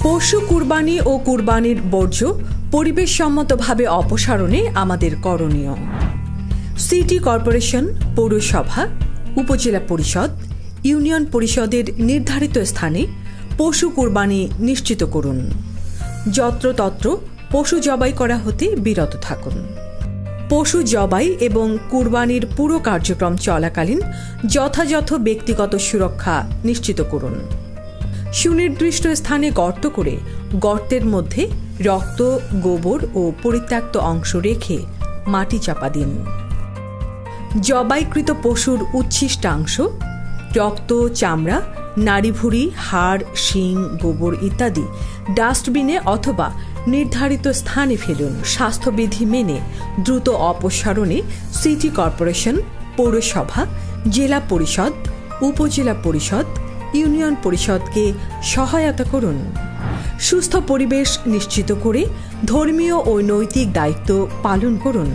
পশু কুরবানি ও কুরবানির বর্জ্য পরিবেশসম্মতভাবে অপসারণে আমাদের করণীয়। সিটি কর্পোরেশন, পৌরসভা, উপজেলা পরিষদ, ইউনিয়ন পরিষদের নির্ধারিত স্থানে পশু কুরবানি নিশ্চিত করুন। যত্রতত্র পশু জবাই করা হতে বিরত থাকুন। পশু জবাই এবং কুরবানির পুরো কার্যক্রম চলাকালীন যথাযথ ব্যক্তিগত সুরক্ষা নিশ্চিত করুন। সুনির্দিষ্ট স্থানে গর্ত করে গর্তের মধ্যে রক্ত, গোবর ও পরিত্যক্ত অংশ রেখে মাটি চাপা দিন। জবাইকৃত পশুর উচ্ছিষ্টাংশ, রক্ত, চামড়া, নাড়িভুঁড়ি, হাড়, শিং, গোবর ইত্যাদি ডাস্টবিনে অথবা নির্ধারিত স্থানে ফেলুন। স্বাস্থ্যবিধি মেনে দ্রুত অপসারণে সিটি কর্পোরেশন, পৌরসভা, জেলা পরিষদ, উপজেলা পরিষদ, ইউনিয়ন পরিষদকে সহায়তা করুন। সুস্থ পরিবেশ নিশ্চিত করে ধর্মীয় ও নৈতিক দায়িত্ব পালন করুন।